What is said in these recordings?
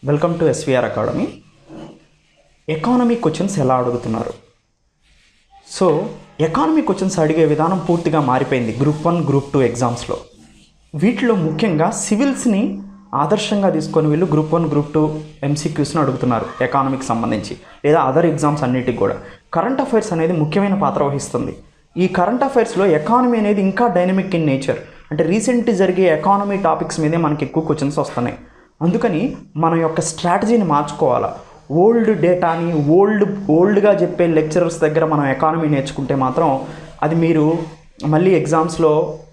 Welcome to SVR academy. Economy questions ఎలా అడుగుతున్నారు? So economy questions అడిగే విధానం పూర్తిగా మారిపోయింది గ్రూప్ 1 గ్రూప్ 2 ఎగ్జామ్స్లో. వీటిలో ముఖ్యంగా సివిల్స్ని ఆదర్శంగా తీసుకొని వీళ్ళు గ్రూప్ 1 గ్రూప్ 2 ఎంసీక్యూస్ని అడుగుతున్నారు ఎకానమీకి సంబంధించి, లేదా అదర్ ఎగ్జామ్స్ అన్నిటికి కూడా. కరెంట్ అఫైర్స్ అనేది ముఖ్యమైన పాత్ర వహిస్తుంది. ఈ కరెంట్ అఫైర్స్లో ఎకానమీ అనేది ఇంకా డైనమిక్ ఇన్ నేచర్. అంటే రీసెంట్ జరిగే ఎకానమీ టాపిక్స్ మీదే మనకి ఎక్కువ క్వశ్చన్స్ వస్తున్నాయి. అందుకని మన యొక్క స్ట్రాటజీని మార్చుకోవాలా. ఓల్డ్ డేటాని ఓల్డ్గా చెప్పే లెక్చరర్స్ దగ్గర మనం ఎకానమీ నేర్చుకుంటే మాత్రం అది మీరు మళ్ళీ ఎగ్జామ్స్లో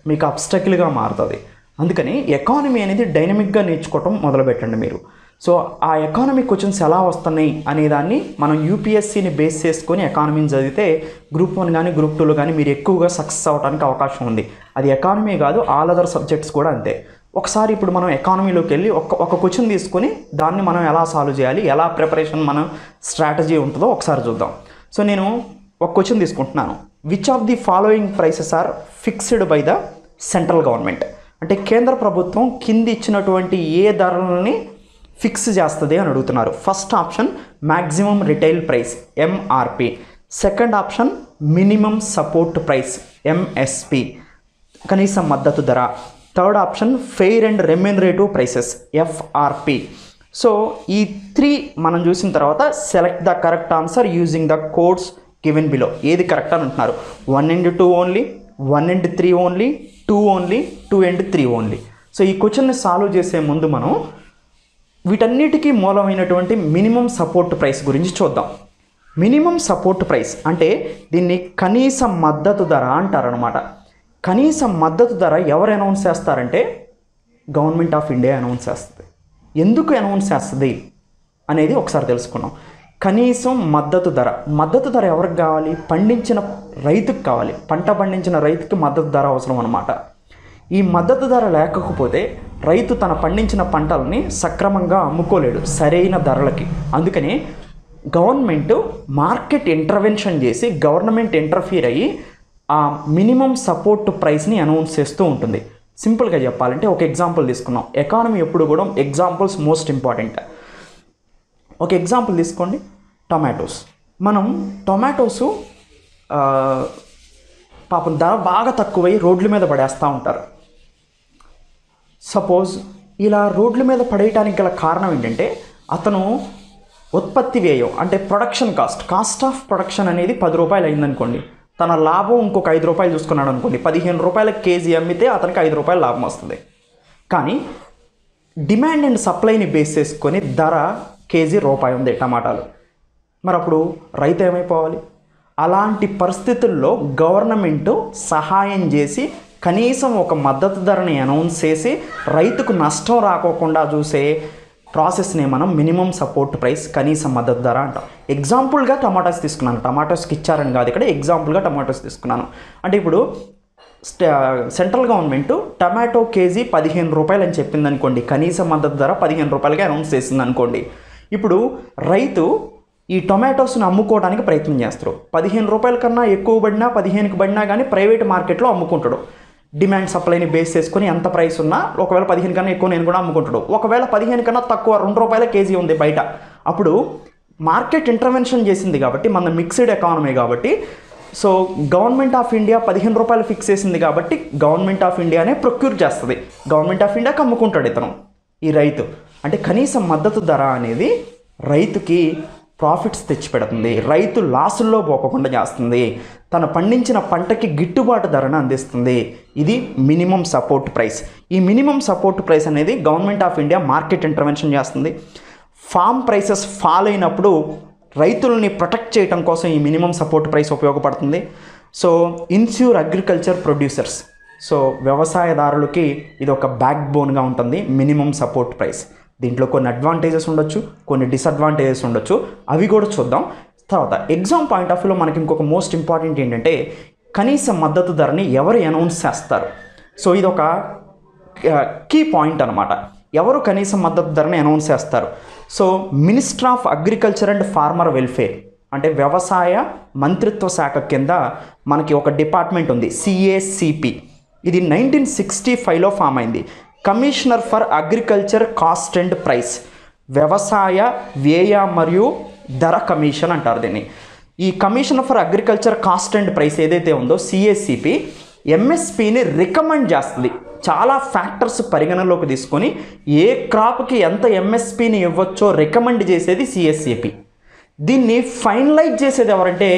మీకు అబ్స్టకిల్గా మారుతుంది. అందుకని ఎకానమీ అనేది డైనమిక్గా నేర్చుకోవటం మొదలుపెట్టండి మీరు. సో ఆ ఎకానమీ క్వశ్చన్స్ ఎలా వస్తున్నాయి అనేదాన్ని మనం యూపీఎస్సీని బేస్ చేసుకొని ఎకానమీని చదివితే గ్రూప్ 1 కానీ గ్రూప్ 2లో కానీ మీరు ఎక్కువగా సక్సెస్ అవ్వడానికి అవకాశం ఉంది. అది ఎకానమీ కాదు, ఆల్ అదర్ సబ్జెక్ట్స్ కూడా అంతే. ఒకసారి ఇప్పుడు మనం ఎకానమీలోకి వెళ్ళి ఒక క్వశ్చన్ తీసుకొని దాన్ని మనం ఎలా సాల్వ్ చేయాలి, ఎలా ప్రిపరేషన్ మన స్ట్రాటజీ ఉంటుందో ఒకసారి చూద్దాం. సో నేను ఒక క్వశ్చన్ తీసుకుంటున్నాను. Which of the following prices are fixed by the central government? అంటే కేంద్ర ప్రభుత్వం కింది ఇచ్చినటువంటి ఏ ధరలని ఫిక్స్ చేస్తుంది అని అడుగుతున్నారు. First option maximum retail price MRP, second option minimum support price MSP, కనీస మద్దతు ధర, third option fair and remunerative prices FRP. So ఈ 3 మనం చూసిన తర్వాత select the correct answer using the codes given below. ఏది కరెక్ట్ అని అంటున్నారు? 1 and 2 only, 1 and 3 only, 2 only, 2 and 3 only. So ఈ క్వశ్చన్ని సాల్వ్ చేసే ముందు మనం వీటన్నిటికీ మూలమైనటువంటి మినిమం సపోర్ట్ ప్రైస్ గురించి చూద్దాం. మినిమం సపోర్ట్ ప్రైస్ అంటే దీన్ని కనీస మద్దతు ధర అంటారనమాట. కనీస మద్దతు ధర ఎవరు అనౌన్స్ చేస్తారంటే గవర్నమెంట్ ఆఫ్ ఇండియా అనౌన్స్ చేస్తుంది. ఎందుకు అనౌన్స్ చేస్తుంది అనేది ఒకసారి తెలుసుకున్నాం. కనీసం మద్దతు ధర ఎవరికి కావాలి? పండించిన రైతుకు కావాలి. పంట పండించిన రైతుకి మద్దతు ధర అవసరం అనమాట. ఈ మద్దతు ధర లేకపోతే రైతు తన పండించిన పంటలని సక్రమంగా అమ్ముకోలేడు సరైన ధరలకి. అందుకని గవర్నమెంట్ మార్కెట్ ఇంటర్వెన్షన్ చేసి గవర్నమెంట్ ఇంటర్ఫీర్ అయ్యి ఆ మినిమం సపోర్ట్ ప్రైస్ని అనౌన్స్ చేస్తూ ఉంటుంది. సింపుల్గా చెప్పాలంటే ఒక ఎగ్జాంపుల్ తీసుకున్నాం. ఎకానమీ ఎప్పుడు కూడా ఎగ్జాంపుల్స్ మోస్ట్ ఇంపార్టెంట్. ఒక ఎగ్జాంపుల్ తీసుకోండి, టొమాటోస్. మనం టొమాటోస్ పాపం ధర బాగా తక్కువై రోడ్ల మీద పడేస్తూ ఉంటారు. సపోజ్ ఇలా రోడ్ల మీద పడేయటానికి గల కారణం ఏంటంటే అతను ఉత్పత్తి వ్యయం అంటే ప్రొడక్షన్ కాస్ట్ ఆఫ్ ప్రొడక్షన్ అనేది 10 రూపాయలు అయిందనుకోండి, తన లాభం ఇంకొక 5 రూపాయలు చూసుకున్నాడు అనుకోండి, 15 రూపాయల కేజీ అమ్మితే అతనికి 5 రూపాయలు లాభం వస్తుంది. కానీ డిమాండ్ అండ్ సప్లైని బేస్ చేసుకొని ధర కేజీ రూపాయి ఉంది టమాటాలు. మరి అప్పుడు రైతు ఏమైపోవాలి? అలాంటి పరిస్థితుల్లో గవర్నమెంట్ సహాయం చేసి కనీసం ఒక మద్దతు ధరని అనౌన్స్ చేసి రైతుకు నష్టం రాకోకుండా చూసే ప్రాసెస్ని మనం మినిమం సపోర్ట్ ప్రైస్, కనీస మద్దతు ధర అంటాం. ఎగ్జాంపుల్గా టమాటాస్ తీసుకున్నాను. టమాటోస్కి ఇచ్చారని కాదు, ఇక్కడ ఎగ్జాంపుల్గా టమాటోస్ తీసుకున్నాను. అంటే ఇప్పుడు సెంట్రల్ గవర్నమెంట్ టమాటో కేజీ 15 రూపాయలు అని చెప్పింది అనుకోండి, కనీస మద్దతు ధర 15 రూపాయలకి అనౌన్స్ చేసింది అనుకోండి. ఇప్పుడు రైతు ఈ టొమాటోస్ని అమ్ముకోవడానికి ప్రయత్నం చేస్తారు. 15 రూపాయల కన్నా ఎక్కువ పడినా 15కి పడినా కానీ ప్రైవేట్ మార్కెట్లో అమ్ముకుంటాడు. డిమాండ్ సప్లైని బేస్ చేసుకొని ఎంత ప్రైస్ ఉన్నా ఒకవేళ 15 కన్నా ఎక్కువ నేను కూడా అమ్ముకుంటాడు. ఒకవేళ 15 కన్నా తక్కువ 2 రూపాయల కేజీ ఉంది బయట. అప్పుడు మార్కెట్ ఇంటర్వెన్షన్ చేసింది కాబట్టి మన మిక్స్డ్ ఎకానమీ కాబట్టి, సో గవర్నమెంట్ ఆఫ్ ఇండియా 15 రూపాయలు ఫిక్స్ చేసింది కాబట్టి గవర్నమెంట్ ఆఫ్ ఇండియానే ప్రొక్యూర్ చేస్తుంది. గవర్నమెంట్ ఆఫ్ ఇండియాకి అమ్ముకుంటాడు ఇతను, ఈ రైతు. అంటే కనీస మద్దతు ధర అనేది రైతుకి ప్రాఫిట్స్ తెచ్చిపెడుతుంది, రైతు లాసుల్లో పోకుండా చేస్తుంది, తను పండించిన పంటకి గిట్టుబాటు ధరను అందిస్తుంది. ఇది మినిమం సపోర్ట్ ప్రైస్. ఈ మినిమం సపోర్ట్ ప్రైస్ అనేది government of India market intervention చేస్తుంది. ఫామ్ ప్రైసెస్ ఫాల్ అయినప్పుడు రైతులని ప్రొటెక్ట్ చేయడం కోసం ఈ మినిమం సపోర్ట్ ప్రైస్ ఉపయోగపడుతుంది. సో ఇన్స్యూర్ అగ్రికల్చర్ ప్రొడ్యూసర్స్, సో వ్యవసాయదారులకి ఇది ఒక బ్యాక్ బోన్గా ఉంటుంది మినిమం సపోర్ట్ ప్రైస్. దీంట్లో కొన్ని అడ్వాంటేజెస్ ఉండొచ్చు, కొన్ని డిసడ్వాంటేజెస్ ఉండొచ్చు, అవి కూడా చూద్దాం. తర్వాత ఎగ్జామ్ పాయింట్ ఆఫ్ వ్యూలో మనకి ఇంకొక మోస్ట్ ఇంపార్టెంట్ ఏంటంటే కనీస మద్దతు ధరని ఎవరు అనౌన్స్ చేస్తారు. సో ఇది ఒక కీ పాయింట్ అనమాట. ఎవరు కనీస మద్దతు ధరని అనౌన్స్ చేస్తారు? So minister of agriculture and farmer welfare, అంటే వ్యవసాయ మంత్రిత్వ శాఖ కింద మనకి ఒక డిపార్ట్మెంట్ ఉంది, సిఏసిపి. ఇది 1965లో ఫామ్ అయింది. Commissioner for agriculture cost and price. వ్యవసాయ వ్యయ మరియు ధర కమిషన్ అంటారు దీన్ని. ఈ commission for agriculture cost and price ఏదైతే ఉందో సిఎస్సిపి ఎంఎస్పిని రికమెండ్ చేస్తుంది. చాలా ఫ్యాక్టర్స్ పరిగణలోకి తీసుకొని ఏ క్రాప్కి ఎంత ఎంఎస్పిని ఇవ్వచ్చో రికమెండ్ చేసేది సిఎస్సిపి. దీన్ని ఫైనలైజ్ చేసేది ఎవరంటే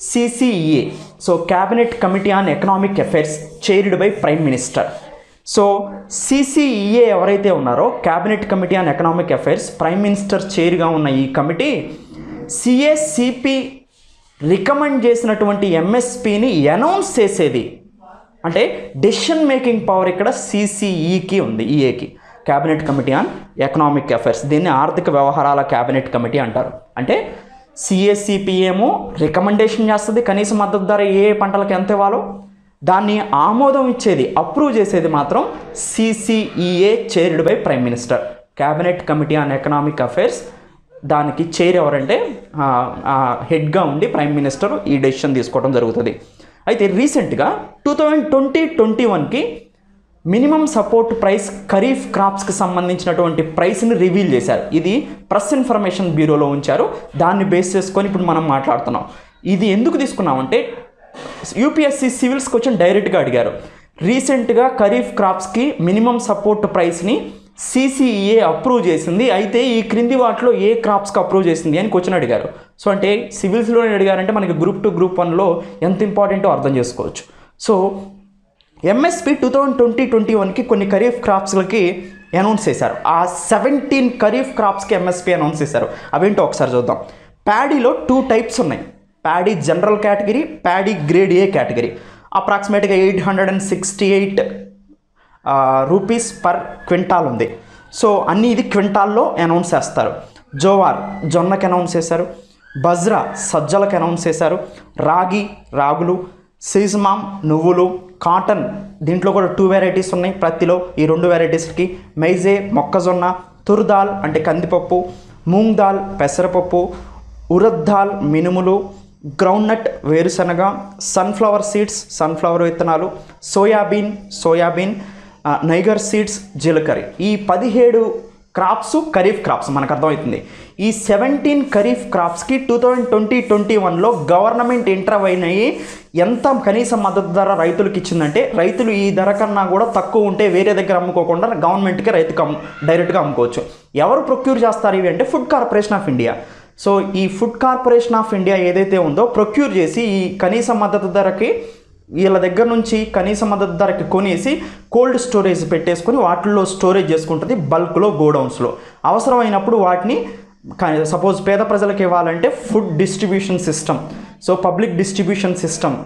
CCEA. So cabinet committee on economic affairs chaired by prime minister. So CCEA ఎవరైతే ఉన్నారో cabinet committee on economic affairs, prime minister చైర్గా ఉన్న ఈ కమిటీ సిఎస్సిపి రికమెండ్ చేసినటువంటి ఎంఎస్పిని అనౌన్స్ చేసేది. అంటే డెసిషన్ మేకింగ్ పవర్ ఇక్కడ సిసిఈకి ఉంది, ఈఏకి, cabinet committee on economic affairs. దీన్ని ఆర్థిక వ్యవహారాల క్యాబినెట్ కమిటీ అంటారు. అంటే సిఎస్సిపి ఏమో రికమెండేషన్ చేస్తుంది కనీస మద్దతు ధర ఏ పంటలకు ఎంత ఇవ్వాలో, దాన్ని ఆమోదం ఇచ్చేది, అప్రూవ్ చేసేది మాత్రం CCEA chaired by prime minister. Cabinet committee on economic affairs దానికి చైర్ ఎవరంటే హెడ్గా ఉండి ప్రైమ్ మినిస్టర్ ఈ డెసిషన్ తీసుకోవడం జరుగుతుంది. అయితే రీసెంట్గా 2020-21కి మినిమం సపోర్ట్ ప్రైస్ ఖరీఫ్ క్రాప్స్కి సంబంధించినటువంటి ప్రైస్ని రివీల్ చేశారు. ఇది ప్రెస్ ఇన్ఫర్మేషన్ బ్యూరోలో ఉంచారు. దాన్ని బేస్ చేసుకొని ఇప్పుడు మనం మాట్లాడుతున్నాం. ఇది ఎందుకు తీసుకున్నామంటే యూపీఎస్సీ సివిల్స్ క్వశ్చన్ డైరెక్ట్గా అడిగారు. రీసెంట్గా ఖరీఫ్ క్రాప్స్కి మినిమం సపోర్ట్ ప్రైస్ని సిసిఈఏ అప్రూవ్ చేసింది, అయితే ఈ క్రింది వాటిలో ఏ క్రాప్స్కి అప్రూవ్ చేసింది అని క్వశ్చన్ అడిగారు. సో అంటే సివిల్స్లోనే అడిగారంటే మనకి గ్రూప్ 2 గ్రూప్ 1లో ఎంత ఇంపార్టెంటో అర్థం చేసుకోవచ్చు. సో ఎంఎస్పి 2020-21కి కొన్ని ఖరీఫ్ క్రాప్స్లకి అనౌన్స్ చేశారు. ఆ 17 ఖరీఫ్ క్రాప్స్కి ఎంఎస్పి అనౌన్స్ చేశారు. అవేంటో ఒకసారి చూద్దాం. ప్యాడీలో 2 టైప్స్ ఉన్నాయి. Paddy general category, paddy grade A category. అప్రాక్సిమేట్గా 868 రూపీస్ పర్ క్వింటాల్ ఉంది. సో అన్నీ ఇది క్వింటాల్లో అనౌన్స్ చేస్తారు. జోవార్ జొన్నకి అనౌన్స్ చేశారు, బజ్రా సజ్జలకు అనౌన్స్ చేశారు, రాగులు, సీజమామ్ నువ్వులు, కాటన్ దీంట్లో కూడా 2 వెరైటీస్ ఉన్నాయి ప్రతిలో, ఈ 2 వెరైటీస్కి. మైజే మొక్కజొన్న, తుర్ దాల్ అంటే కందిపప్పు, మూంగ్ దాల్ పెసరపప్పు, ఉరద్ దాల్ మినుములు, గ్రౌండ్నట్ వేరుశనగ, సన్ఫ్లవర్ సీడ్స్ సన్ఫ్లవర్ విత్తనాలు, సోయాబీన్, నైగర్ సీడ్స్ జీలకర్ర. ఈ 17 క్రాప్స్ ఖరీఫ్ క్రాప్స్ మనకు అర్థమవుతుంది. ఈ 17 ఖరీఫ్ క్రాప్స్కి 2020-21లో గవర్నమెంట్ ఇంటర్వైన్ అయ్యి ఎంత కనీస మద్దతు ధర రైతులకు ఇచ్చిందంటే, రైతులు ఈ ధర కన్నా కూడా తక్కువ ఉంటే వేరే దగ్గర అమ్ముకోకుండా గవర్నమెంట్కి రైతుకు డైరెక్ట్గా అమ్ముకోవచ్చు. ఎవరు ప్రొక్యూర్ చేస్తారు ఇవి అంటే food corporation of India. So ఈ ఫుడ్ కార్పొరేషన్ ఆఫ్ ఇండియా ఏదైతే ఉందో ప్రొక్యూర్ చేసి ఈ కనీస మద్దతు ధరకి వీళ్ళ దగ్గర నుంచి కనీస మద్దతు ధరకి కొనేసి కోల్డ్ స్టోరేజ్ పెట్టేసుకొని వాటిల్లో స్టోరేజ్ చేసుకుంటుంది బల్క్లో గోడౌన్స్లో. అవసరమైనప్పుడు వాటిని సపోజ్ పేద ప్రజలకు ఇవ్వాలంటే food distribution system, so public distribution system,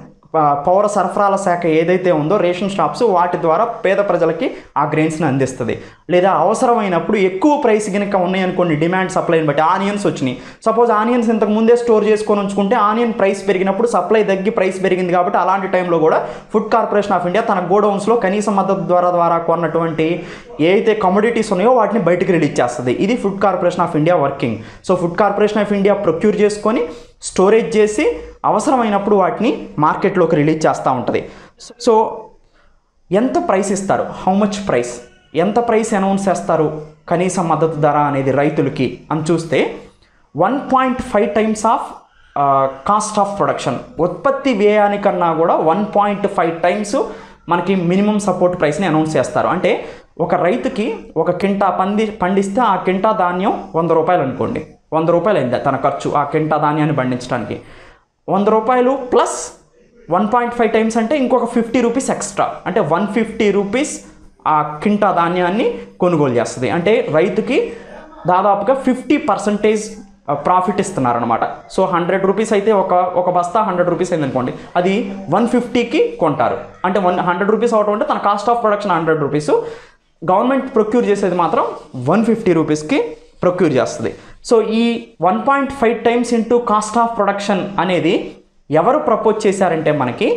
పౌర సరఫరాల శాఖ ఏదైతే ఉందో రేషన్ షాప్స్ వాటి ద్వారా పేద ప్రజలకి ఆ గ్రెయిన్స్ని అందిస్తుంది. లేదా అవసరమైనప్పుడు ఎక్కువ ప్రైస్ కనుక ఉన్నాయనుకోండి, డిమాండ్ సప్లైని బట్టి ఆనియన్స్ వచ్చినాయి, సపోజ్ ఆనియన్స్ ఇంతకు ముందే స్టోర్ చేసుకొని ఉంచుకుంటే ఆనియన్ ప్రైస్ పెరిగినప్పుడు సప్లై తగ్గి ప్రైస్ పెరిగింది కాబట్టి అలాంటి టైంలో కూడా ఫుడ్ కార్పొరేషన్ ఆఫ్ ఇండియా తన గోడౌన్స్లో కనీస మద్దతు ద్వారా కొన్నటువంటి ఏదైతే కమోడిటీస్ ఉన్నాయో వాటిని బయటకు రిలీజ్ చేస్తుంది. ఇది food corporation of India working. So food corporation of India procure చేసుకొని స్టోరేజ్ చేసి అవసరమైనప్పుడు వాటిని మార్కెట్లోకి రిలీజ్ చేస్తూ ఉంటుంది. సో ఎంత ప్రైస్ ఇస్తారు, హౌ మచ్ ప్రైస్, ఎంత ప్రైస్ అనౌన్స్ చేస్తారు కనీస మద్దతు ధర అనేది రైతులకి అని చూస్తే 1.5 times of cost of production, ఉత్పత్తి వ్యయానికన్నా కూడా 1.5 టైమ్స్ మనకి మినిమం సపోర్ట్ ప్రైస్ని అనౌన్స్ చేస్తారు. అంటే ఒక రైతుకి ఒక కింటా పండిస్తే ఆ కింటా ధాన్యం 100 రూపాయలు అనుకోండి, 100 రూపాయలు అయింది తన ఖర్చు ఆ కింటా ధాన్యాన్ని పండించడానికి. 100 రూపాయలు ప్లస్ 1.5 టైమ్స్ అంటే ఇంకొక 50 రూపీస్ ఎక్స్ట్రా, అంటే 150 రూపీస్ ఆ కింటా ధాన్యాన్ని కొనుగోలు చేస్తుంది. అంటే రైతుకి దాదాపుగా 50% ప్రాఫిట్ ఇస్తున్నారనమాట. సో 100 రూపీస్ అయితే ఒక బస్తా 100 రూపీస్ అయింది అనుకోండి, అది 150కి కొంటారు. అంటే 100 రూపీస్ అవడం అంటే తన cost of production 100 rupees, government procure చేసేది మాత్రం 150 రూపీస్కి ప్రొక్యూర్ చేస్తుంది. సో ఈ 1.5 times into cost of production అనేది ఎవరు ప్రపోజ్ చేశారంటే మనకి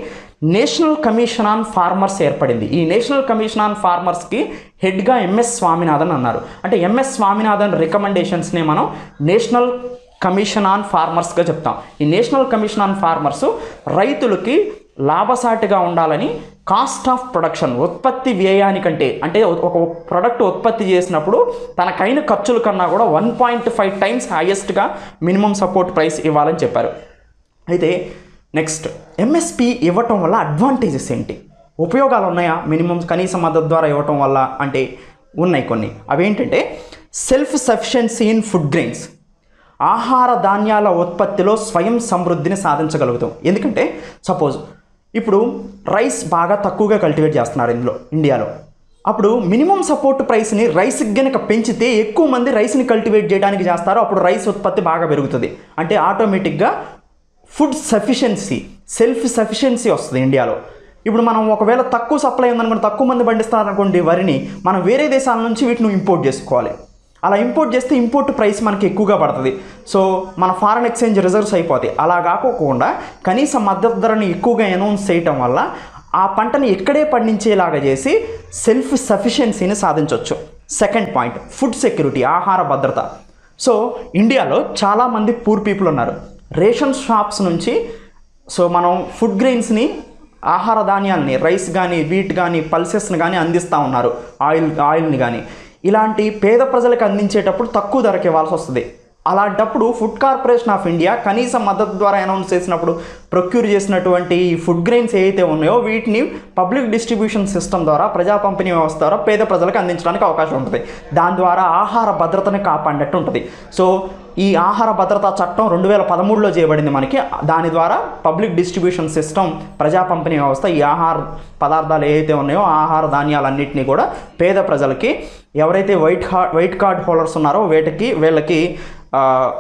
నేషనల్ కమిషన్ ఆన్ ఫార్మర్స్ ఏర్పడింది. ఈ నేషనల్ కమిషన్ ఆన్ ఫార్మర్స్కి హెడ్గా ఎంఎస్ స్వామినాథన్ అన్నారు. అంటే ఎంఎస్ స్వామినాథన్ రికమెండేషన్స్ని మనం నేషనల్ కమిషన్ ఆన్ ఫార్మర్స్గా చెప్తాం. ఈ నేషనల్ కమిషన్ ఆన్ ఫార్మర్స్ రైతులకి లాభసాటిగా ఉండాలని కాస్ట్ ఆఫ్ ప్రొడక్షన్, ఉత్పత్తి వ్యయానికంటే, అంటే ఒక ప్రొడక్ట్ ఉత్పత్తి చేసినప్పుడు తనకైన ఖర్చుల కన్నా కూడా 1.5 టైమ్స్ హైయెస్ట్గా మినిమం సపోర్ట్ ప్రైస్ ఇవ్వాలని చెప్పారు. అయితే నెక్స్ట్, ఎంఎస్పి ఇవ్వటం వల్ల అడ్వాంటేజెస్ ఏంటి, ఉపయోగాలు ఉన్నాయా మినిమం కనీస మద్దతు ద్వారా ఇవ్వటం వల్ల అంటే ఉన్నాయి కొన్ని. అవేంటంటే self sufficiency in food grains, ఆహార ధాన్యాల ఉత్పత్తిలో స్వయం సమృద్ధిని సాధించగలుగుతాం. ఎందుకంటే సపోజ్ ఇప్పుడు రైస్ బాగా తక్కువగా కల్టివేట్ చేస్తున్నారు ఇండియాలో. అప్పుడు మినిమం సపోర్ట్ ప్రైస్ని రైస్కి గనక పెంచితే ఎక్కువ మంది రైస్ని కల్టివేట్ చేయడానికి చేస్తారు. అప్పుడు రైస్ ఉత్పత్తి బాగా పెరుగుతుంది. అంటే ఆటోమేటిక్గా ఫుడ్ సఫిషియన్సీ, సెల్ఫ్ సఫిషియన్సీ వస్తుంది ఇండియాలో. ఇప్పుడు మనం ఒకవేళ తక్కువ సప్లై ఉందనుకోండి, తక్కువ మంది పండిస్తారనుకోండి వరిని, మనం వేరే దేశాల నుంచి వీటిని ఇంపోర్ట్ చేసుకోవాలి. అలా ఇంపోర్ట్ చేస్తే ఇంపోర్ట్ ప్రైస్ మనకి ఎక్కువగా పడుతుంది. సో మన ఫారెన్ ఎక్స్చేంజ్ రిజర్వ్స్ అయిపోతాయి. అలా కాకోకుండా కనీస మద్దతు ధరని ఎక్కువగా అనౌన్స్ చేయటం వల్ల ఆ పంటని ఇక్కడే పండించేలాగా చేసి సెల్ఫ్ సఫిషియన్సీని సాధించవచ్చు. సెకండ్ పాయింట్, ఫుడ్ సెక్యూరిటీ, ఆహార భద్రత. సో ఇండియాలో చాలామంది పూర్ పీపుల్ ఉన్నారు. రేషన్ షాప్స్ నుంచి సో మనం ఫుడ్ గ్రెయిన్స్ని, ఆహార ధాన్యాలని, రైస్ కానీ, వీట్ కానీ, పల్సెస్ని కానీ అందిస్తూ ఉన్నారు, ఆయిల్ని కానీ. ఇలాంటి పేద ప్రజలకు అందించేటప్పుడు తక్కువ ధరకి ఇవ్వాల్సి వస్తుంది. అలాంటప్పుడు ఫుడ్ కార్పొరేషన్ ఆఫ్ ఇండియా కనీస మద్దతు ద్వారా అనౌన్స్ చేసినప్పుడు ప్రొక్యూర్ చేసినటువంటి ఈ ఫుడ్ గ్రెయిన్స్ ఏవైతే ఉన్నాయో వీటిని పబ్లిక్ డిస్ట్రిబ్యూషన్ సిస్టమ్ ద్వారా, ప్రజా పంపిణీ వ్యవస్థ ద్వారా పేద ప్రజలకు అందించడానికి అవకాశం ఉంటుంది. దాని ద్వారా ఆహార భద్రతని కాపాడినట్టు ఉంటుంది. సో ఈ ఆహార భద్రతా చట్టం 2013లో చేయబడింది మనకి. దాని ద్వారా పబ్లిక్ డిస్ట్రిబ్యూషన్ సిస్టమ్, ప్రజా పంపిణీ వ్యవస్థ ఈ ఆహార పదార్థాలు ఏవైతే ఉన్నాయో ఆహార ధాన్యాలన్నింటినీ కూడా పేద ప్రజలకి, ఎవరైతే వైట్ కార్డ్ హోల్డర్స్ ఉన్నారో వీళ్ళకి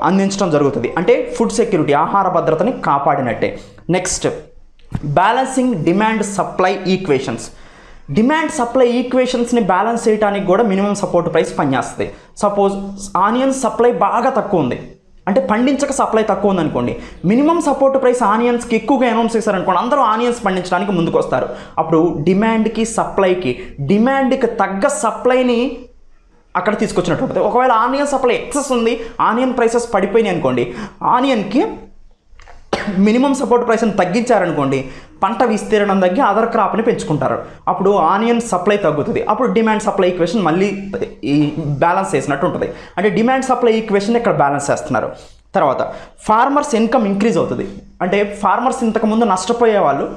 అందించడం జరుగుతుంది. అంటే ఫుడ్ సెక్యూరిటీ, ఆహార భద్రతని కాపాడినట్టే. Next, balancing demand supply equations. Demand supply ఈక్వేషన్స్ని బ్యాలెన్స్ చేయడానికి కూడా మినిమం సపోర్ట్ ప్రైస్ పనిచేస్తుంది. సపోజ్ ఆనియన్స్ సప్లై బాగా తక్కువ ఉంది, అంటే పండించక సప్లై తక్కువ ఉందనుకోండి, మినిమం సపోర్ట్ ప్రైస్ ఆనియన్స్కి ఎక్కువగా అనౌన్స్ చేశారనుకోండి, అందరూ ఆనియన్స్ పండించడానికి ముందుకు వస్తారు. అప్పుడు డిమాండ్కి సప్లైకి, డిమాండ్కి తగ్గ సప్లైని అక్కడ తీసుకొచ్చినట్టు ఉంటుంది. ఒకవేళ ఆనియన్ సప్లై ఎక్సెస్ ఉంది, ఆనియన్ ప్రైసెస్ పడిపోయినాయి అనుకోండి, ఆనియన్కి మినిమం సపోర్ట్ ప్రైస్ని తగ్గించారనుకోండి, పంట విస్తీర్ణం తగ్గి అదర్ క్రాప్ని పెంచుకుంటారు. అప్పుడు ఆనియన్ సప్లై తగ్గుతుంది. అప్పుడు డిమాండ్ సప్లై ఈక్వేషన్ మళ్ళీ ఈ బ్యాలెన్స్ చేసినట్టు ఉంటుంది. అంటే డిమాండ్ సప్లై ఈక్వేషన్ ఇక్కడ బ్యాలెన్స్ చేస్తున్నారు. తర్వాత ఫార్మర్స్ ఇన్కమ్ ఇంక్రీజ్ అవుతుంది. అంటే ఫార్మర్స్ ఇంతకుముందు నష్టపోయేవాళ్ళు.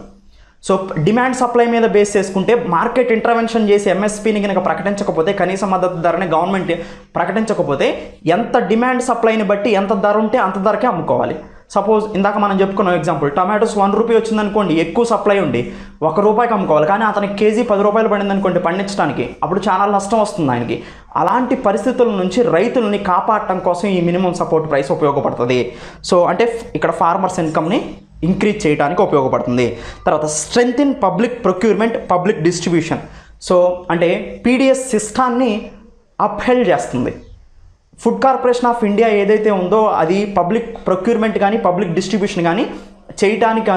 సో డిమాండ్ సప్లై మీద బేస్ చేసుకుంటే మార్కెట్ ఇంటర్వెన్షన్ చేసి ఎంఎస్పీని కనుక ప్రకటించకపోతే, కనీస మద్దతు ధరని గవర్నమెంట్ ప్రకటించకపోతే, ఎంత డిమాండ్ సప్లైని బట్టి ఎంత ధర ఉంటే అంత ధరకే అమ్ముకోవాలి. సపోజ్ ఇందాక మనం చెప్పుకున్నాం ఎగ్జాంపుల్, టమాటోస్ 1 రూపీ వచ్చిందనుకోండి, ఎక్కువ సప్లై ఉండి 1 రూపాయికి అమ్ముకోవాలి. కానీ అతనికి కేజీ 10 రూపాయలు పడింది అనుకోండి పండించడానికి, అప్పుడు చాలా నష్టం వస్తుంది ఆయనకి. అలాంటి పరిస్థితుల నుంచి రైతులని కాపాడటం కోసం ఈ మినిమం సపోర్ట్ ప్రైస్ ఉపయోగపడుతుంది. సో అంటే ఇక్కడ ఫార్మర్స్ ఇన్కమ్ని ఇంక్రీజ్ చేయడానికి ఉపయోగపడుతుంది. తర్వాత strength in public procurement, public distribution. So అంటే పీడిఎస్ సిస్టాన్ని అప్హెల్డ్ చేస్తుంది. ఫుడ్ కార్పొరేషన్ ఆఫ్ ఇండియా ఏదైతే ఉందో అది పబ్లిక్ ప్రొక్యూర్మెంట్ కానీ, పబ్లిక్ డిస్ట్రిబ్యూషన్ కానీ చేయడానికి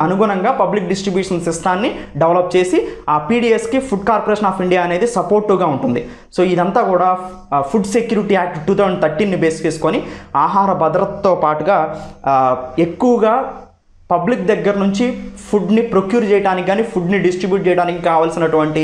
అనుగుణంగా పబ్లిక్ డిస్ట్రిబ్యూషన్ సిస్టాన్ని డెవలప్ చేసి ఆ పీడిఎస్కి ఫుడ్ కార్పొరేషన్ ఆఫ్ ఇండియా అనేది సపోర్టివ్గా ఉంటుంది. సో ఇదంతా కూడా ఫుడ్ సెక్యూరిటీ యాక్ట్ 2013ని బేస్ చేసుకొని ఆహార భద్రతతో పాటుగా ఎక్కువగా పబ్లిక్ దగ్గర నుంచి ఫుడ్ని ప్రొక్యూర్ చేయడానికి కానీ, ఫుడ్ని డిస్ట్రిబ్యూట్ చేయడానికి కావాల్సినటువంటి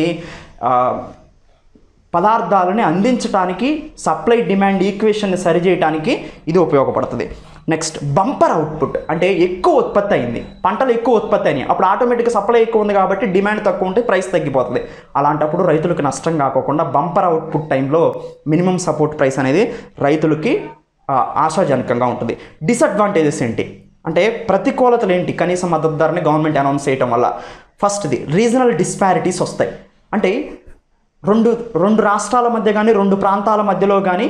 పదార్థాలని అందించడానికి, సప్లై డిమాండ్ ఈక్వేషన్ని సరిచేయడానికి ఇది ఉపయోగపడుతుంది. నెక్స్ట్ బంపర్ అవుట్పుట్, అంటే ఎక్కువ ఉత్పత్తి అయింది, పంటలు ఎక్కువ ఉత్పత్తి అయినాయి, అప్పుడు ఆటోమేటిక్గా సప్లై ఎక్కువ ఉంది కాబట్టి డిమాండ్ తక్కువ ఉంటే ప్రైస్ తగ్గిపోతుంది. అలాంటప్పుడు రైతులకు నష్టం కాకుండా బంపర్ అవుట్పుట్ టైంలో మినిమం సపోర్ట్ ప్రైస్ అనేది రైతులకి ఆశాజనకంగా ఉంటుంది. డిసడ్వాంటేజెస్ ఏంటి అంటే, ప్రతికూలతలు ఏంటి కనీస మద్దతు ధరని గవర్నమెంట్ అనౌన్స్ చేయడం వల్ల? ఫస్ట్ది రీజనల్ డిస్పారిటీస్ వస్తాయి. అంటే రెండు రాష్ట్రాల మధ్య కానీ, 2 ప్రాంతాల మధ్యలో కానీ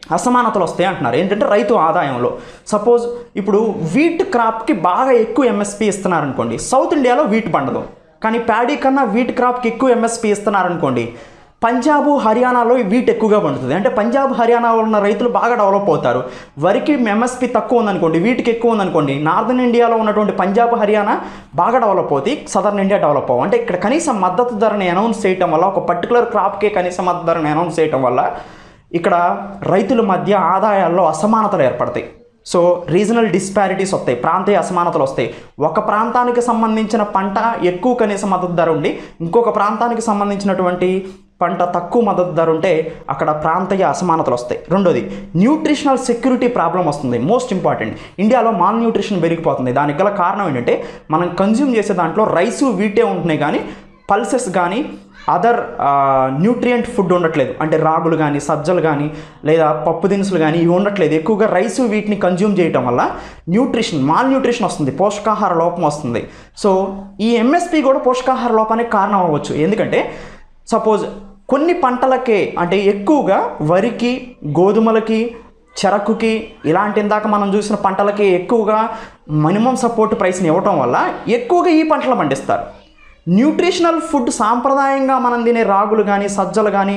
అసమానతలు వస్తాయి అంటున్నారు. ఏంటంటే రైతు ఆదాయంలో. సపోజ్ ఇప్పుడు వీట్ క్రాప్కి బాగా ఎక్కువ ఎంఎస్పీ ఇస్తున్నారనుకోండి, సౌత్ ఇండియాలో వీట్ పండదు, కానీ ప్యాడీ కన్నా వీట్ క్రాప్కి ఎక్కువ ఎంఎస్పీ ఇస్తున్నారనుకోండి, పంజాబ్ హర్యానాలో వీట్ ఎక్కువగా పండుతుంది. అంటే పంజాబ్ హర్యానాలో ఉన్న రైతులు బాగా డెవలప్ అవుతారు. వరికి ఎంఎస్పీ తక్కువ ఉందనుకోండి, వీటికి ఎక్కువ ఉందనుకోండి, నార్దర్న్ ఇండియాలో ఉన్నటువంటి పంజాబ్ హర్యానా బాగా డెవలప్ అవుతాయి, సదర్న్ ఇండియా డెవలప్ అవ్వ. అంటే ఇక్కడ కనీస మద్దతు ధరని అనౌన్స్ చేయటం వల్ల, ఒక పర్టికులర్ క్రాప్కే కనీస మద్దతు ధరని అనౌన్స్ చేయటం వల్ల ఇక్కడ రైతుల మధ్య ఆదాయాల్లో అసమానతలు ఏర్పడతాయి. సో రీజనల్ డిస్పారిటీస్ వస్తాయి, ప్రాంతీయ అసమానతలు వస్తాయి. ఒక ప్రాంతానికి సంబంధించిన పంట ఎక్కువ కనీస మద్దతు ధర ఉండి ఇంకొక ప్రాంతానికి సంబంధించినటువంటి పంట తక్కువ మద్దతు ధర ఉంటే అక్కడ ప్రాంతీయ అసమానతలు వస్తాయి. రెండోది న్యూట్రిషనల్ సెక్యూరిటీ ప్రాబ్లం వస్తుంది. మోస్ట్ ఇంపార్టెంట్, ఇండియాలో మాల్ న్యూట్రిషన్ పెరిగిపోతుంది. దానికి గల కారణం ఏంటంటే మనం కన్జ్యూమ్ చేసే దాంట్లో రైసు వీటే ఉంటున్నాయి కానీ పల్సెస్ కానీ అదర్ న్యూట్రియంట్ ఫుడ్ ఉండట్లేదు. అంటే రాగులు కానీ సజ్జలు కానీ లేదా పప్పు దినుసులు కానీ ఇవి ఉండట్లేదు. ఎక్కువగా రైసు వీటిని కన్జ్యూమ్ చేయటం వల్ల మాల్ న్యూట్రిషన్ వస్తుంది, పోషకాహార లోపం వస్తుంది. సో ఈ ఎంఎస్పి కూడా పోషకాహార లోపానికి కారణం అవ్వచ్చు. ఎందుకంటే సపోజ్ కొన్ని పంటలకే, అంటే ఎక్కువగా వరికి, గోధుమలకి, చెరకుకి, ఇలాంటి ఇందాక మనం చూసిన పంటలకి ఎక్కువగా మినిమం సపోర్ట్ ప్రైస్ని ఇవ్వటం వల్ల ఎక్కువగా ఈ పంటలు పండిస్తారు. న్యూట్రిషనల్ ఫుడ్ సాంప్రదాయంగా మనం తినే రాగులు కానీ సజ్జలు కానీ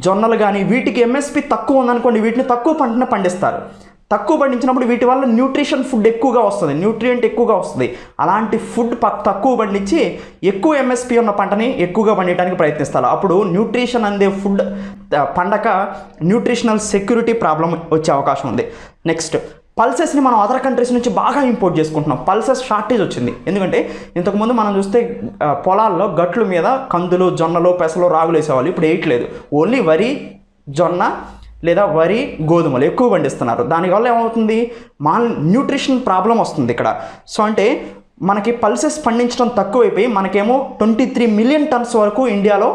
జొన్నలు కానీ వీటికి ఎంఎస్పి తక్కువ ఉందనుకోండి, వీటిని తక్కువ పంటను పండిస్తారు. తక్కువ పండించినప్పుడు వీటి వల్ల న్యూట్రిషన్ ఫుడ్ ఎక్కువగా వస్తుంది, న్యూట్రియంట్ ఎక్కువగా వస్తుంది. అలాంటి ఫుడ్ తక్కువ పండించి ఎక్కువ ఎంఎస్పి ఉన్న పంటని ఎక్కువగా పండించడానికి ప్రయత్నిస్తారు. అప్పుడు న్యూట్రిషన్ అందే ఫుడ్ పండక న్యూట్రిషనల్ సెక్యూరిటీ ప్రాబ్లం వచ్చే అవకాశం ఉంది. నెక్స్ట్, పల్సెస్ని మనం అదర్ కంట్రీస్ నుంచి బాగా ఇంపోర్ట్ చేసుకుంటున్నాం. పల్సెస్ షార్టేజ్ వచ్చింది. ఎందుకంటే ఇంతకుముందు మనం చూస్తే పొలాల్లో గట్ల మీద కందులు, జొన్నలు, పెసలు, రాగులు వేసేవాళ్ళు. ఇప్పుడు వేయట్లేదు. ఓన్లీ వరి, జొన్న లేదా వరి, గోధుమలు ఎక్కువ పండిస్తున్నారు. దానివల్ల ఏమవుతుంది, న్యూట్రిషన్ ప్రాబ్లం వస్తుంది ఇక్కడ. సో అంటే మనకి పల్సెస్ పండించడం తక్కువైపోయి మనకేమో 23 మిలియన్ టన్స్ వరకు ఇండియాలో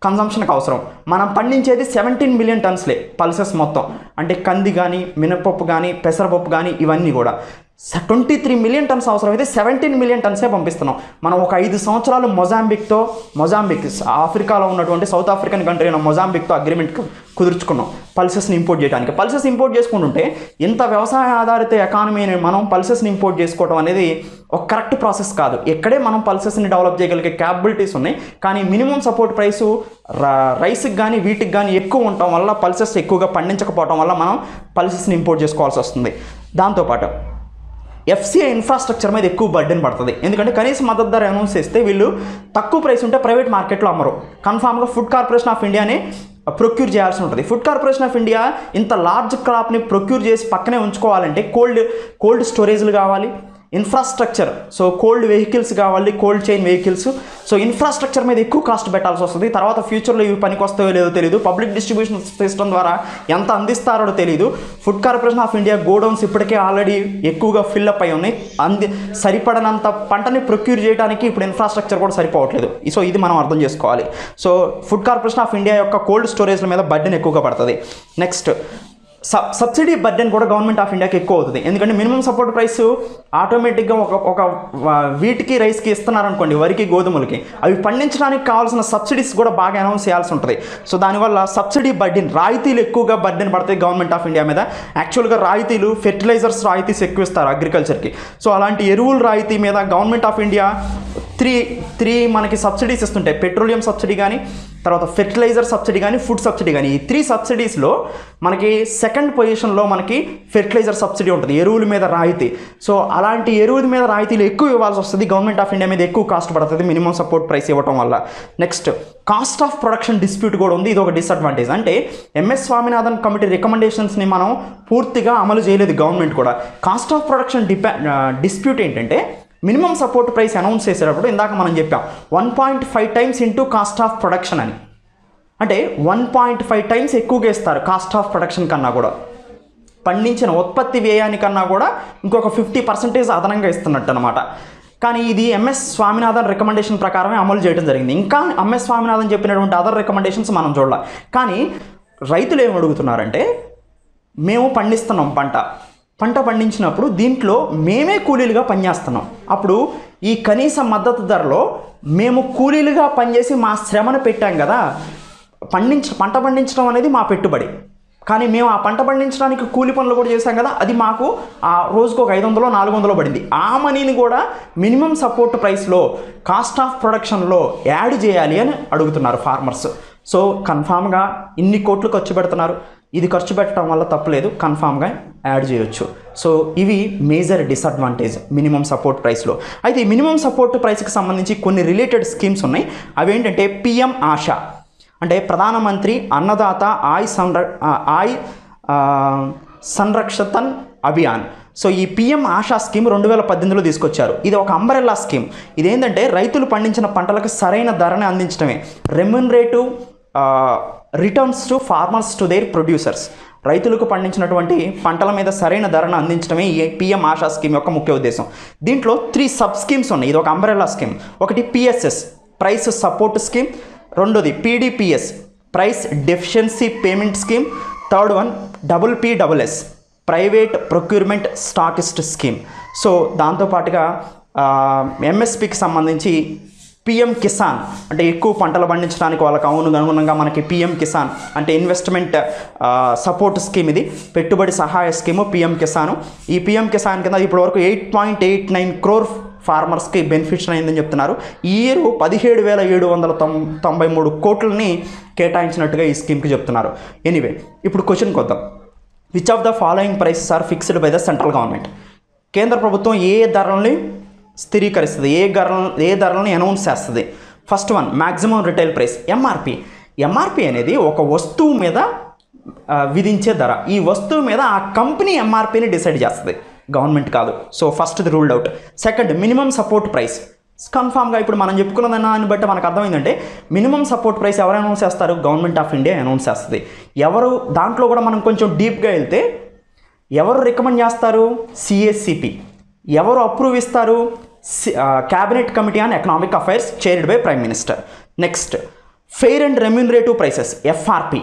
కన్జంప్షన్కి అవసరం. మనం పండించేది 17 మిలియన్ టన్స్లే పల్సెస్ మొత్తం. అంటే కంది కానీ, మినపప్పు కానీ, పెసరపప్పు కానీ ఇవన్నీ కూడా 23 మిలియన్ టన్స్ అవసరం అయితే 17 మిలియన్ టన్సే పంపిస్తున్నాం. మనం ఒక 5 సంవత్సరాలు మొజాంబిక్ ఆఫ్రికాలో ఉన్నటువంటి సౌత్ ఆఫ్రికన్ కంట్రీ అయిన మొజాంబిక్తో అగ్రిమెంట్ కుదుర్చుకున్నాం పల్సెస్ని ఇంపోర్ట్ చేయడానికి. పల్సెస్ ఇంపోర్ట్ చేసుకుంటుంటే ఇంత వ్యవసాయ ఆధారిత ఎకానమీని మనం పల్సెస్ని ఇంపోర్ట్ చేసుకోవడం అనేది ఒక కరెక్ట్ ప్రాసెస్ కాదు. ఇక్కడే మనం పల్సెస్ని డెవలప్ చేయగలిగే క్యాపబిలిటీస్ ఉన్నాయి. కానీ మినిమం సపోర్ట్ ప్రైసు రైస్కి కానీ వీటికి కానీ ఎక్కువ ఉండటం వల్ల, పల్సెస్ ఎక్కువగా పండించకపోవడం వల్ల మనం పల్సెస్ని ఇంపోర్ట్ చేసుకోవాల్సి వస్తుంది. దాంతోపాటు ఎఫ్సిఐ ఇన్ఫ్రాస్ట్రక్చర్ మీద ఎక్కువ బర్డెన్ పడుతుంది. ఎందుకంటే కనీస మద్దతు ధర అనౌన్స్ చేస్తే వీళ్ళు తక్కువ ప్రైస్ ఉంటే ప్రైవేట్ మార్కెట్లో అమ్మరు. కన్ఫామ్గా ఫుడ్ కార్పొరేషన్ ఆఫ్ ఇండియాని ప్రొక్యూర్ చేయాల్సి ఉంటుంది. ఫుడ్ కార్పొరేషన్ ఆఫ్ ఇండియా ఇంత లార్జ్ క్రాప్ని ప్రొక్యూర్ చేసి పక్కనే ఉంచుకోవాలంటే కోల్డ్ స్టోరేజ్లు కావాలి, ఇన్ఫ్రాస్ట్రక్చర్, సో కోల్డ్ వెహికల్స్ కావాలి, cold chain vehicles. So infrastructure మీద ఎక్కువ కాస్ట్ పెట్టాల్సి వస్తుంది. తర్వాత ఫ్యూచర్లో ఇవి పనికి వస్తాయో లేదో తెలియదు. పబ్లిక్ డిస్ట్రిబ్యూషన్ సిస్టమ్ ద్వారా ఎంత అందిస్తారో తెలియదు. Food corporation of India godowns ఇప్పటికే ఆల్రెడీ ఎక్కువగా ఫిల్అప్ అయి ఉన్నాయి. సరిపడనంత పంటని ప్రొక్యూర్ చేయడానికి ఇప్పుడు ఇన్ఫ్రాస్ట్రక్చర్ కూడా సరిపోవట్లేదు. సో ఇది మనం అర్థం చేసుకోవాలి. So food corporation of India యొక్క కోల్డ్ స్టోరేజ్ల మీద బర్డెన్ ఎక్కువగా పడుతుంది. నెక్స్ట్, సబ్సిడీ బర్డెన్ కూడా గవర్నమెంట్ ఆఫ్ ఇండియాకి ఎక్కువ అవుతుంది. ఎందుకంటే మినిమం సపోర్ట్ ప్రైస్ ఆటోమేటిక్గా ఒక వీటికి రైస్కి ఇస్తున్నారనుకోండి, వరికి, గోధుమలకి, అవి పండించడానికి కావాల్సిన సబ్సిడీస్ కూడా బాగా అనౌన్స్ చేయాల్సి ఉంటుంది. సో దానివల్ల సబ్సిడీ బర్డెన్, రాయితీలు ఎక్కువగా బర్డెన్ పడతాయి గవర్నమెంట్ ఆఫ్ ఇండియా మీద. యాక్చువల్గా రాయితీలు, ఫెర్టిలైజర్స్ రాయితీస్ ఎక్కువ ఇస్తారు అగ్రికల్చర్కి. సో అలాంటి ఎరువుల రాయితీ మీద గవర్నమెంట్ ఆఫ్ ఇండియా త్రీ మనకి సబ్సిడీస్ ఇస్తుంటాయి. పెట్రోలియం సబ్సిడీ కానీ, తర్వాత ఫెర్టిలైజర్ సబ్సిడీ కానీ, ఫుడ్ సబ్సిడీ కానీ. ఈ 3 సబ్సిడీస్లో మనకి సెకండ్ పొజిషన్లో మనకి ఫెర్టిలైజర్ సబ్సిడీ ఉంటుంది, ఎరువుల మీద రాయితీ. సో అలాంటి ఎరువుల మీద రాయితీలు ఎక్కువ ఇవ్వాల్సి వస్తుంది. గవర్నమెంట్ ఆఫ్ ఇండియా మీద ఎక్కువ కాస్ట్ పడుతుంది మినిమం సపోర్ట్ ప్రైస్ ఇవ్వడం వల్ల. Next, cost of production dispute కూడా ఉంది. ఇది ఒక డిసడ్వాంటేజ్. అంటే ఎంఎస్ స్వామినాథన్ కమిటీ రికమెండేషన్స్ని మనం పూర్తిగా అమలు చేయలేదు గవర్నమెంట్ కూడా. కాస్ట్ ఆఫ్ ప్రొడక్షన్ డిస్ప్యూట్ ఏంటంటే, మినిమం సపోర్ట్ ప్రైస్ అనౌన్స్ చేసేటప్పుడు ఇందాక మనం చెప్పాం 1.5 times into cost of production అని. అంటే 1.5 టైమ్స్ ఎక్కువగా ఇస్తారు కాస్ట్ ఆఫ్ ప్రొడక్షన్ కన్నా కూడా. పండించిన ఉత్పత్తి వ్యయానికన్నా కూడా ఇంకొక 50% అదనంగా ఇస్తున్నట్టు అనమాట. కానీ ఇది ఎంఎస్ స్వామినాథన్ రికమెండేషన్ ప్రకారమే అమలు చేయడం జరిగింది. ఇంకా ఎంఎస్ స్వామినాథన్ చెప్పినటువంటి అదర్ రికమెండేషన్స్ మనం చూడాలి. కానీ రైతులు ఏమి అడుగుతున్నారంటే, మేము పండిస్తున్నాం పంట పండించినప్పుడు దీంట్లో మేమే కూలీలుగా పనిచేస్తున్నాం. అప్పుడు ఈ కనీస మద్దతు ధరలో మేము కూలీలుగా పనిచేసి మా శ్రమను పెట్టాం కదా, పంట పండించడం అనేది మా పెట్టుబడి. కానీ మేము ఆ పంట పండించడానికి కూలి పనులు కూడా చేశాం కదా, అది మాకు ఆ రోజుకు ఒక 500 400 పడింది. ఆ మనీని కూడా మినిమం సపోర్ట్ ప్రైస్లో, కాస్ట్ ఆఫ్ ప్రొడక్షన్లో యాడ్ చేయాలి అని అడుగుతున్నారు ఫార్మర్స్. సో కన్ఫామ్గా ఇన్ని కోట్లు ఖర్చు పెడుతున్నారు, ఇది ఖర్చు పెట్టడం వల్ల తప్పలేదు, కన్ఫామ్గా యాడ్ చేయొచ్చు. సో ఇవి మేజర్ డిసడ్వాంటేజ్ మినిమం సపోర్ట్ ప్రైస్లో. అయితే ఈ మినిమం సపోర్ట్ ప్రైస్కి సంబంధించి కొన్ని రిలేటెడ్ స్కీమ్స్ ఉన్నాయి. అవి ఏంటంటే పిఎం ఆశా, అంటే ప్రధానమంత్రి అన్నదాత ఆయ్ సంరక్షతన్ అభియాన్. సో ఈ పిఎం ఆశా స్కీమ్ 2018లో తీసుకొచ్చారు. ఇది ఒక అంబ్రెల్లా స్కీమ్. ఇదేంటంటే రైతులు పండించిన పంటలకు సరైన ధరని అందించడమే. Remunerative returns to farmers to their producers. రైతులకు పండించినటువంటి పంటల మీద సరైన ధరను అందించడమే ఈ పిఎం ఆశా స్కీమ్ యొక్క ముఖ్య ఉద్దేశం. దీంట్లో 3 సబ్ స్కీమ్స్ ఉన్నాయి. ఇది ఒక అంబ్రెల్లా స్కీమ్. ఒకటి పిఎస్ఎస్, ప్రైస్ సపోర్ట్ స్కీమ్. రెండోది PDPS, price deficiency payment scheme. Third one PPS, private procurement stockist scheme. So దాంతోపాటుగా ఎంఎస్పికి సంబంధించి పిఎం కిసాన్, అంటే ఎక్కువ పంటలు పండించడానికి వాళ్ళకి అనుగుణంగా మనకి పిఎం కిసాన్ అంటే ఇన్వెస్ట్మెంట్ సపోర్ట్ స్కీమ్. ఇది పెట్టుబడి సహాయ స్కీము పిఎం కిసాన్. ఈ పిఎం కిసాన్ కింద ఇప్పటివరకు 8.89 crore ఫార్మర్స్కి బెనిఫిషన్ అయిందని చెప్తున్నారు. ఈ ఇయర్ 17,793 కోట్లని కేటాయించినట్టుగా ఈ స్కీమ్కి చెప్తున్నారు. ఎనీవే, ఇప్పుడు క్వశ్చన్కి వద్దాం. Which of the following prices are fixed by the central government? కేంద్ర ప్రభుత్వం ఏ ధరల్ని స్థిరీకరిస్తుంది, ఏ ధరల్ని అనౌన్స్ చేస్తుంది? First one maximum retail price, MRP అనేది ఒక వస్తువు మీద విధించే ధర. ఈ వస్తువు మీద ఆ కంపెనీ ఎంఆర్పిని డిసైడ్ చేస్తుంది, గవర్నమెంట్ కాదు. సో ఫస్ట్ది ruled out. Second minimum support price. కన్ఫామ్గా ఇప్పుడు మనం చెప్పుకున్న దాన్ని బట్టి మనకు అర్థమైందంటే మినిమం సపోర్ట్ ప్రైస్ ఎవరు అనౌన్స్ చేస్తారు? గవర్నమెంట్ ఆఫ్ ఇండియా అనౌన్స్ చేస్తుంది. ఎవరు దాంట్లో కూడా మనం కొంచెం డీప్గా వెళ్తే ఎవరు రికమెండ్ చేస్తారు? సిఎస్సిపి. ఎవరు అప్రూవ్ ఇస్తారు? Cabinet committee on economic affairs chaired by prime minister. Next fair and remunerative prices, FRP.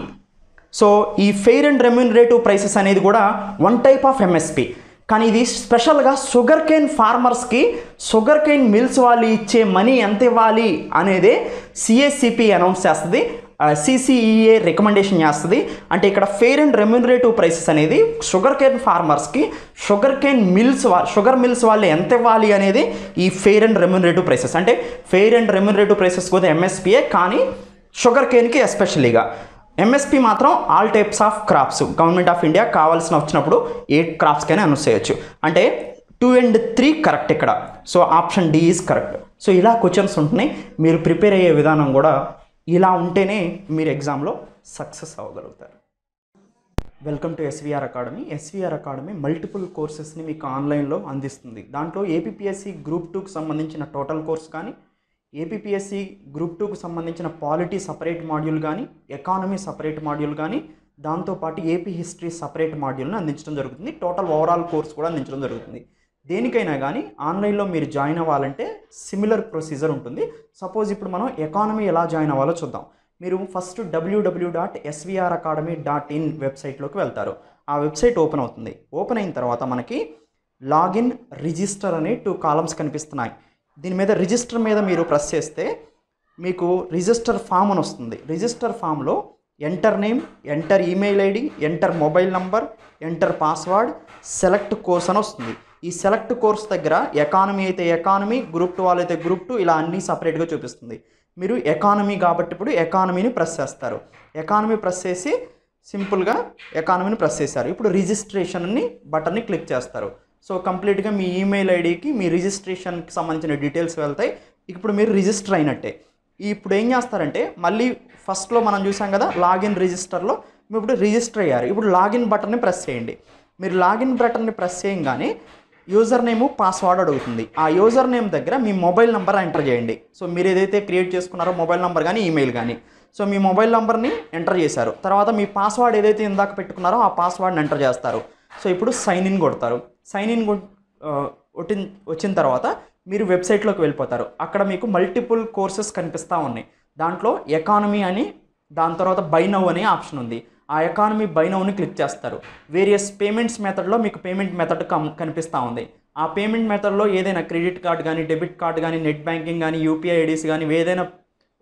So ఈ ఫెయిర్ అండ్ రెమ్యూనరేటివ్ ప్రైసెస్ అనేది కూడా వన్ టైప్ ఆఫ్ ఎంఎస్పి. కానీ ఇది స్పెషల్గా షుగర్ కేన్ ఫార్మర్స్కి, షుగర్ కేన్ మిల్స్ వాళ్ళు ఇచ్చే మనీ ఎంత ఇవ్వాలి అనేదే సిఎస్సిపి అనౌన్స్ చేస్తుంది, సిసిఈఏ రికమెండేషన్ చేస్తుంది. అంటే ఇక్కడ ఫెయిర్ అండ్ రెమ్యూనరేటివ్ ప్రైసెస్ అనేది షుగర్ కేన్ ఫార్మర్స్కి, షుగర్ మిల్స్ వాళ్ళు ఎంత ఇవ్వాలి అనేది ఈ ఫెయిర్ అండ్ రెమ్యూనరేటివ్ ప్రైసెస్. అంటే ఫెయిర్ అండ్ రెమ్యూనరేటివ్ ప్రైసెస్ కూడా ఎంఎస్పియే, కానీ షుగర్ కేన్కి ఎస్పెషల్లీగా. ఎంఎస్పి మాత్రం all types of crops. Government of India కావాల్సిన వచ్చినప్పుడు ఏ క్రాప్స్కైనా అనౌన్స్ చేయొచ్చు. అంటే 2 and 3 కరెక్ట్ ఇక్కడ. So option D is correct. So ఇలా క్వశ్చన్స్ ఉంటున్నాయి. మీరు ప్రిపేర్ అయ్యే విధానం కూడా ఇలా ఉంటేనే మీరు ఎగ్జామ్లో సక్సెస్ అవ్వగలుగుతారు. Welcome to SVR academy. SVR academy multiple కోర్సెస్ని మీకు ఆన్లైన్లో అందిస్తుంది. దాంట్లో ఏపీపీఎస్సీ గ్రూప్ 2కి సంబంధించిన టోటల్ కోర్స్ కానీ, ఏపీపీఎస్సీ గ్రూప్ 2కు సంబంధించిన పాలిటీ సపరేట్ మాడ్యూల్ కానీ, ఎకానమీ సపరేట్ మాడ్యూల్ కానీ, దాంతోపాటు ఏపీ హిస్టరీ సపరేట్ మాడ్యూల్ని అందించడం జరుగుతుంది. టోటల్ ఓవరాల్ కోర్స్ కూడా అందించడం జరుగుతుంది. దేనికైనా కానీ ఆన్లైన్లో మీరు జాయిన్ అవ్వాలంటే సిమిలర్ ప్రొసీజర్ ఉంటుంది. సపోజ్ ఇప్పుడు మనం ఎకానమీ ఎలా జాయిన్ అవ్వాలో చూద్దాం. మీరు ఫస్ట్ www.svracademy.in వెబ్సైట్లోకి వెళ్తారు. ఆ వెబ్సైట్ ఓపెన్ అవుతుంది. ఓపెన్ అయిన తర్వాత మనకి లాగిన్, రిజిస్టర్ అనే 2 కాలమ్స్ కనిపిస్తున్నాయి. దీని మీద రిజిస్టర్ మీద మీరు ప్రెస్ చేస్తే మీకు రిజిస్టర్ ఫామ్ అని వస్తుంది. రిజిస్టర్ ఫామ్లో enter name, enter email ID, enter mobile number, enter password, select course అని వస్తుంది. ఈ సెలెక్ట్ కోర్స్ దగ్గర ఎకానమీ అయితే ఎకానమీ, గ్రూప్ 2 వాళ్ళైతే గ్రూప్ 2, ఇలా అన్నీ సపరేట్గా చూపిస్తుంది. మీరు ఎకానమీ కాబట్టి ఇప్పుడు ఎకానమీని ప్రెస్ చేస్తారు. ఎకానమీ ప్రెస్ చేసి సింపుల్గా ఎకానమీని ప్రెస్ చేశారు. ఇప్పుడు రిజిస్ట్రేషన్ని బటన్ని క్లిక్ చేస్తారు. సో కంప్లీట్గా మీ ఈమెయిల్ ఐడికి మీ రిజిస్ట్రేషన్కి సంబంధించిన డీటెయిల్స్ వెళ్తాయి. ఇప్పుడు మీరు రిజిస్టర్ అయినట్టే. ఇప్పుడు ఏం చేస్తారంటే మళ్ళీ ఫస్ట్లో మనం చూసాం కదా లాగిన్ రిజిస్టర్లో, మీరు ఇప్పుడు రిజిస్టర్ అయ్యారు. ఇప్పుడు లాగిన్ బటన్ని ప్రెస్ చేయండి. మీరు లాగిన్ బటన్ని ప్రెస్ చేయగానే యూజర్ నేము, పాస్వర్డ్ అడుగుతుంది. ఆ యూజర్ నేమ్ దగ్గర మీ మొబైల్ నెంబర్ ఎంటర్ చేయండి. సో మీరు ఏదైతే క్రియేట్ చేసుకున్నారో మొబైల్ నెంబర్ కానీ ఈమెయిల్ కానీ, సో మీ మొబైల్ నెంబర్ని ఎంటర్ చేశారు. తర్వాత మీ పాస్వర్డ్ ఏదైతే ఇందాక పెట్టుకున్నారో ఆ పాస్వర్డ్ని ఎంటర్ చేస్తారు. సో ఇప్పుడు సైన్ ఇన్ కొడతారు. సైన్ ఇన్ వచ్చిన తర్వాత మీరు వెబ్సైట్లోకి వెళ్ళిపోతారు. అక్కడ మీకు మల్టిపుల్ కోర్సెస్ కనిపిస్తూ ఉన్నాయి. దాంట్లో ఎకానమీ అని, దాని తర్వాత బై నౌ అనే ఆప్షన్ ఉంది. ఆ ఎకానమీ బై నౌని క్లిక్ చేస్తారు. వేరియస్ పేమెంట్స్ మెథడ్లో మీకు పేమెంట్ మెథడ్ కనిపిస్తూ ఉంది. ఆ పేమెంట్ మెథడ్లో ఏదైనా క్రెడిట్ కార్డ్ కానీ, డెబిట్ కార్డ్ కానీ, నెట్ బ్యాంకింగ్ కానీ, యూపీఐ ఐడీస్ కానీ ఏదైనా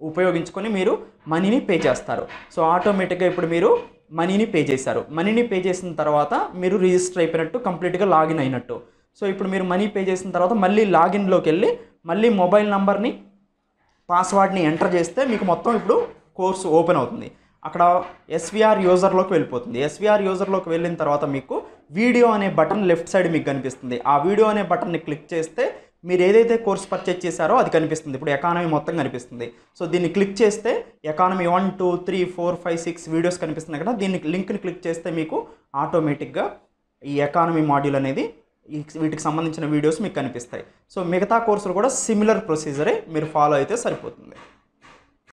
ఉపయోగించుకొని మీరు మనీని పే చేస్తారు. సో ఆటోమేటిక్గా ఇప్పుడు మీరు మనీని పే చేశారు. మనీని పే చేసిన తర్వాత మీరు రిజిస్టర్ అయిపోయినట్టు, కంప్లీట్గా లాగిన్ అయినట్టు. సో ఇప్పుడు మీరు మనీ పే చేసిన తర్వాత మళ్ళీ లాగిన్లోకి వెళ్ళి మళ్ళీ మొబైల్ నంబర్ని, పాస్వర్డ్ని ఎంటర్ చేస్తే మీకు మొత్తం ఇప్పుడు కోర్సు ఓపెన్ అవుతుంది. అక్కడ ఎస్విఆర్ యూజర్లోకి వెళ్ళిపోతుంది. ఎస్విఆర్ యూజర్లోకి వెళ్ళిన తర్వాత మీకు వీడియో అనే బటన్ లెఫ్ట్ సైడ్ మీకు కనిపిస్తుంది. ఆ వీడియో అనే బటన్ని క్లిక్ చేస్తే మీరు ఏదైతే కోర్స్ పర్చేజ్ చేశారో అది కనిపిస్తుంది. ఇప్పుడు ఎకానమీ మొత్తం కనిపిస్తుంది. సో దీన్ని క్లిక్ చేస్తే ఎకానమీ 1, 2, 3, 4, 5, 6 వీడియోస్ కనిపిస్తున్నాయి కదా. దీన్ని లింక్ని క్లిక్ చేస్తే మీకు ఆటోమేటిక్గా ఈ ఎకానమీ మాడ్యూల్ అనేది వీటికి సంబంధించిన వీడియోస్ మీకు కనిపిస్తాయి. సో మిగతా కోర్సులు కూడా సిమిలర్ ప్రొసీజరే మీరు ఫాలో అయితే సరిపోతుంది.